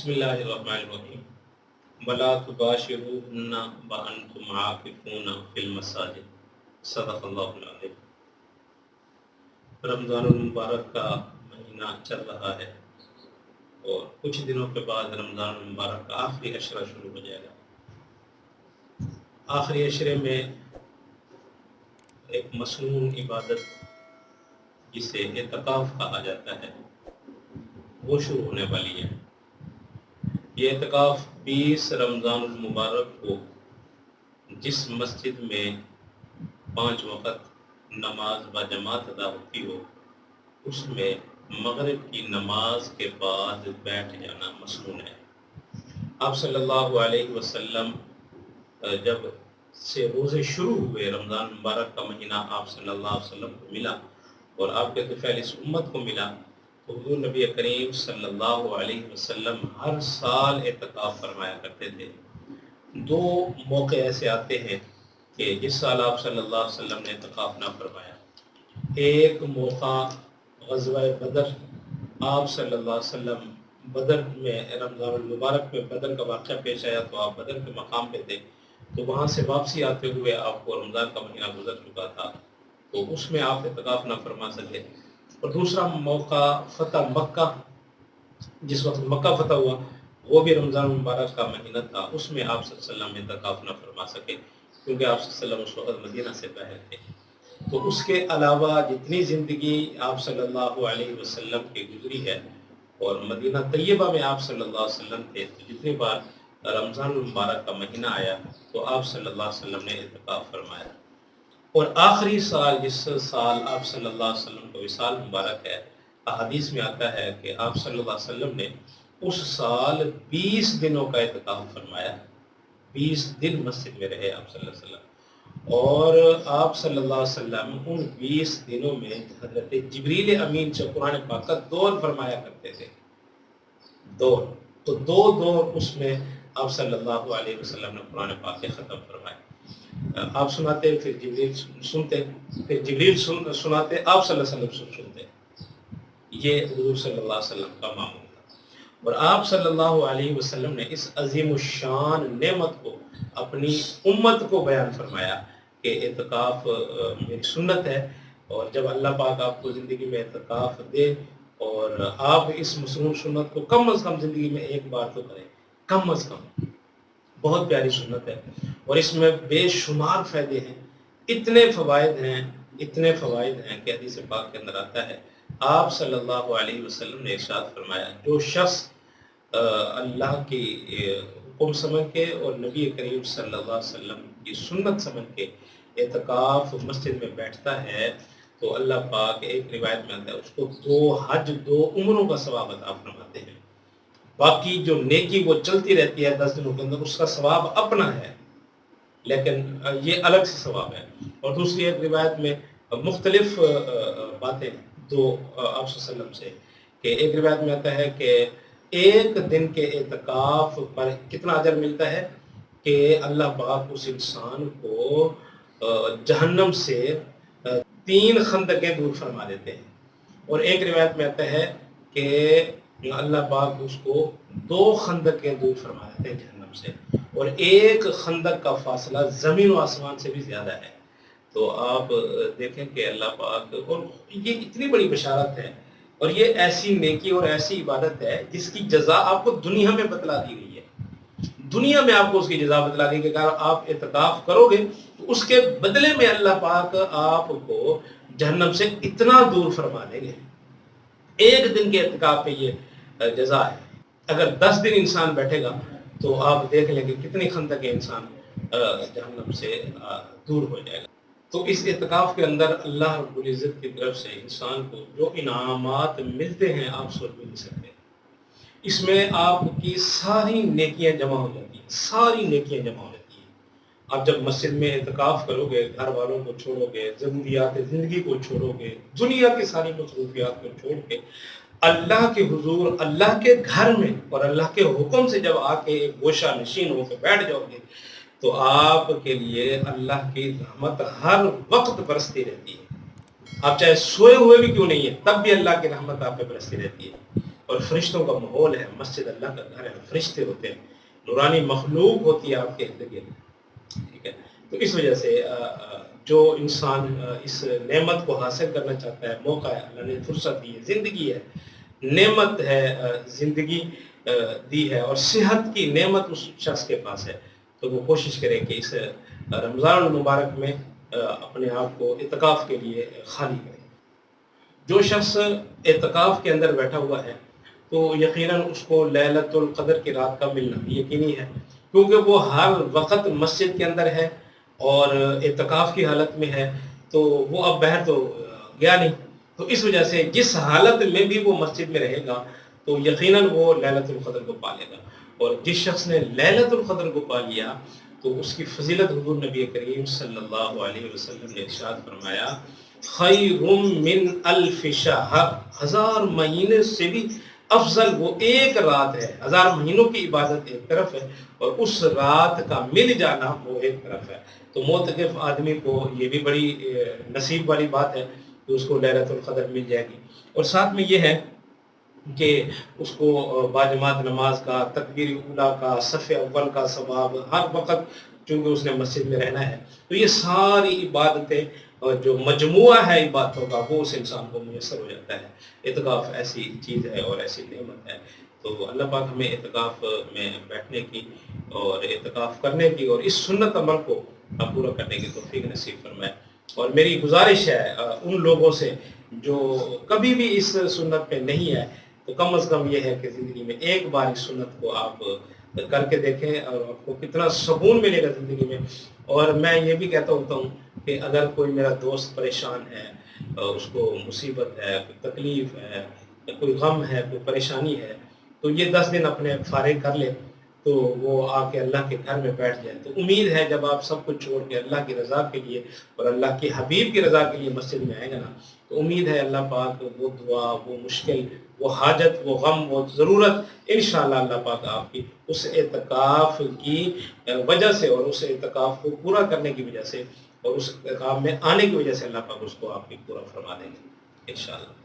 بسم اللہ الرحمن الرحیم ولا تباشروهن وانتم عاکفون فی المساجد صدق اللہ العظیم۔ رمضان المبارک کا مہینہ چل رہا ہے اور کچھ دنوں کے بعد رمضان المبارک کا آخری عشرہ شروع ہو جائے گا۔ آخری عشرے میں ایک مسنون عبادت جسے اعتکاف کہا جاتا ہے وہ شروع ہونے والی ہے۔ یہ اعتکاف 20 رمضان المبارک کو جس مسجد میں 5 وقت نماز باجماعت ادا ہوتی ہو اس میں مغرب کی نماز کے بعد بیٹھ جانا مسنون ہے۔ آپ صلی اللہ علیہ وسلم جب سے روزے شروع ہوئے، رمضان مبارک کا مہینہ آپ صلی اللہ علیہ وسلم کو ملا اور آپ کے طفیل اس امت کو ملا تو حضور نبی کریم صلی اللہ علیہ وسلم ہر سال اعتکاف فرمایا کرتے تھے۔ 2 موقع ایسے آتے ہیں کہ جس سال آپ صلی اللہ علیہ وسلم نے اعتکاف نہ فرمایا۔ ایک موقع غزوہ بدر، آپ صلی اللہ علیہ وسلم بدر میں رمضان المبارک میں بدر کا واقعہ پیش آیا تو آپ بدر کے مقام پہ تھے، تو وہاں سے واپسی آتے ہوئے آپ کو رمضان کا مہینہ گزر چکا تھا تو اس میں آپ اعتکاف نہ فرما سکے۔ اور دوسرا موقع فتح مکہ، جس وقت مکہ فتح ہوا وہ بھی رمضان المبارک کا مہینہ تھا، اس میں آپ صلی اللہ علیہ وسلم اعتکاف نہ فرما سکے کیونکہ آپ صلی اللہ علیہ وسلم اس وقت مدینہ سے باہر تھے۔ تو اس کے علاوہ جتنی زندگی آپ صلی اللہ علیہ وسلم کی گزری ہے اور مدینہ طیبہ میں آپ صلی اللہ علیہ وسلم تھے تو جتنی بار رمضان المبارک کا مہینہ آیا تو آپ صلی اللہ علیہ وسلم نے اعتکاف فرمایا۔ اور آخری سال جس سال آپ صلی اللہ علیہ وسلم کو وصال مبارک ہے، احادیث میں آتا ہے کہ آپ صلی اللہ علیہ وسلم نے اس سال 20 دنوں کا اعتکاف فرمایا۔ 20 دن مسجد میں رہے آپ صلی اللہ علیہ وسلم، اور آپ صلی اللہ علیہ وسلم ان 20 دنوں میں حضرت جبریل امین سے قرآن پاک کا دور فرمایا کرتے تھے۔ دور تو 2 دور اس میں آپ صلی اللہ علیہ وسلم نے قرآن پاک کے ختم فرمائے۔ آپ سناتے پھر جبریل سنتے، پھر جبریل سناتے آپ صلی اللہ علیہ وسلم سنتے۔ یہ حضور صلی اللہ علیہ وسلم کا معمول تھا، اور آپ صلی اللہ علیہ وسلم نے اس عظیم الشان نعمت کو اپنی امت کو بیان فرمایا کہ اعتکاف میری سنت ہے، اور جب اللہ پاک آپ کو زندگی میں اعتکاف دے اور آپ اس مسنون سنت کو کم از کم زندگی میں ایک بار تو کریں، کم از کم، بہت پیاری سنت ہے اور اس میں بے شمار فائدے ہیں، اتنے فوائد ہیں کہ حدیث پاک کے اندر آتا ہے۔ آپ صلی اللہ علیہ وسلم نے ارشاد فرمایا جو شخص اللہ کی حکم سمجھ کے اور نبی کریم صلی اللہ علیہ وسلم کی سنت سمجھ کے اعتکاف مسجد میں بیٹھتا ہے تو اللہ پاک، ایک روایت میں آتا ہے، اس کو 2 حج 2 عمروں کا ثواب عطا فرماتے ہیں۔ باقی جو نیکی وہ چلتی رہتی ہے 10 دنوں کے اندر، اس کا ثواب اپنا ہے لیکن یہ الگ سے ثواب ہے۔ اور دوسری ایک روایت میں مختلف باتیں 2 آپ صلی اللہ علیہ وسلم سے، کہ ایک روایت میں آتا ہے کہ ایک دن کے اعتکاف پر کتنا اجر ملتا ہے کہ اللہ پاک اس انسان کو جہنم سے 3 خندقیں دور فرما دیتے ہیں۔ اور ایک روایت میں آتا ہے کہ اللہ پاک اس کو 2 خندقیں دور فرما دیتے ہیں جہنم سے، اور ایک خندق کا فاصلہ زمین و آسمان سے بھی زیادہ ہے۔ تو آپ دیکھیں کہ اللہ پاک، اور یہ اتنی بڑی بشارت ہے اور یہ ایسی نیکی اور ایسی عبادت ہے جس کی جزا آپ کو دنیا میں بتلا دی گئی ہے۔ دنیا میں آپ کو اس کی جزا بتلا دی گئی کہ اگر آپ اعتکاف کرو گے تو اس کے بدلے میں اللہ پاک آپ کو جہنم سے اتنا دور فرما دیں گے۔ ایک دن کے اعتکاف پہ یہ جزا ہے۔ اگر 10 دن انسان بیٹھے گا تو آپ دیکھ لیں کہ کتنی خندقیں انسان جہنم سے دور ہو جائے گا۔ تو اس اعتکاف کے اندر اللہ رب العزت کی طرف سے انسان کو جو انعامات ملتے ہیں آپ سوچ بھی نہیں سکتے۔ اس میں آپ کی ساری نیکیاں جمع ہو جاتی ہیں، ساری نیکیاں جمع ہو جاتی ہیں۔ آپ جب مسجد میں اعتکاف کرو گے، گھر والوں کو چھوڑو گے، ضروریات زندگی کو چھوڑو گے، دنیا کی ساری مصروفیات کو چھوڑ کے اللہ کے حضور، اللہ کے گھر میں اور اللہ کے حکم سے جب آ کے ایک گوشہ نشین ہو کے بیٹھ جاؤ گے تو آپ کے لیے اللہ کی رحمت ہر وقت برستی رہتی ہے۔ آپ چاہے سوئے ہوئے بھی کیوں نہیں ہیں تب بھی اللہ کی رحمت آپ پہ برستی رہتی ہے۔ اور فرشتوں کا ماحول ہے، مسجد اللہ کا گھر ہے، فرشتے ہوتے ہیں، نورانی مخلوق ہوتی ہے آپ کے ارد گرد، ٹھیک ہے۔ تو اس وجہ سے جو انسان اس نعمت کو حاصل کرنا چاہتا ہے، موقع ہے، اللہ نے فرصت دی ہے، زندگی ہے، نعمت ہے، زندگی دی ہے اور صحت کی نعمت اس شخص کے پاس ہے، تو وہ کوشش کرے کہ اس رمضان المبارک میں اپنے آپ کو اعتکاف کے لیے خالی کرے۔ جو شخص اعتکاف کے اندر بیٹھا ہوا ہے تو یقیناً اس کو لیلۃ القدر کی رات کا ملنا بھی یقینی ہے، کیونکہ وہ ہر وقت مسجد کے اندر ہے اور اعتکاف کی حالت میں ہے، تو وہ اب باہر تو گیا نہیں، تو اس وجہ سے جس حالت میں بھی وہ مسجد میں رہے گا تو یقیناً وہ لیلۃ القدر کو پا لے گا، اور جس شخص نے لیلۃ القدر کو پا لیا تو اس کی فضیلت حضور نبی کریم صلی اللہ علیہ وسلم نے ارشاد فرمایا، خیر من الف شہر، 1000 مہینے سے بھی افضل وہ ایک رات ہے۔ 1000 مہینوں کی عبادت ایک طرف ہے اور اس رات کا مل جانا وہ ایک طرف ہے، تو معتکف آدمی کو یہ بھی بڑی نصیب والی بات ہے کہ اس کو لیلۃ القدر مل جائے گی، اور ساتھ میں یہ ہے کہ اس کو باجماعت نماز کا، تکبیر اولیٰ کا، صف اول کا ثواب ہر وقت، چونکہ اس نے مسجد میں رہنا ہے، تو یہ ساری عبادتیں اور جو مجموعہ ہے عبادتوں کا وہ اس انسان کو میسر ہو جاتا ہے۔ اعتکاف ایسی چیز ہے اور ایسی نعمت ہے، تو اللہ پاک ہمیں اعتکاف میں بیٹھنے کی اور اعتکاف کرنے کی اور اس سنت عمل کو پورا کرنے کی توفیق نصیب فرمائے۔ اور میری گزارش ہے ان لوگوں سے جو کبھی بھی اس سنت پہ نہیں ہے، تو کم از کم یہ ہے کہ زندگی میں ایک بار اس سنت کو آپ کر کے دیکھیں اور آپ کو کتنا سکون ملے گا زندگی میں۔ اور میں یہ بھی کہتا ہوتا ہوں کہ اگر کوئی میرا دوست پریشان ہے، اس کو مصیبت ہے، کوئی تکلیف ہے، کوئی غم ہے، کوئی پریشانی ہے، تو یہ 10 دن اپنے فارغ کر لے، تو وہ آ کے اللہ کے گھر میں بیٹھ جائے، تو امید ہے جب آپ سب کچھ چھوڑ کے اللہ کی رضا کے لیے اور اللہ کے حبیب کی رضا کے لیے مسجد میں آئے گا نا، تو امید ہے اللہ پاک وہ دعا، وہ مشکل، وہ حاجت، وہ غم، وہ ضرورت انشاءاللہ اللہ پاک آپ کی اس اعتکاف کی وجہ سے اور اس اعتکاف کو پورا کرنے کی وجہ سے اور اس اعتکاف میں آنے کی وجہ سے اللہ پاک اس کو آپ کی پورا فرما دیں گے انشاءاللہ۔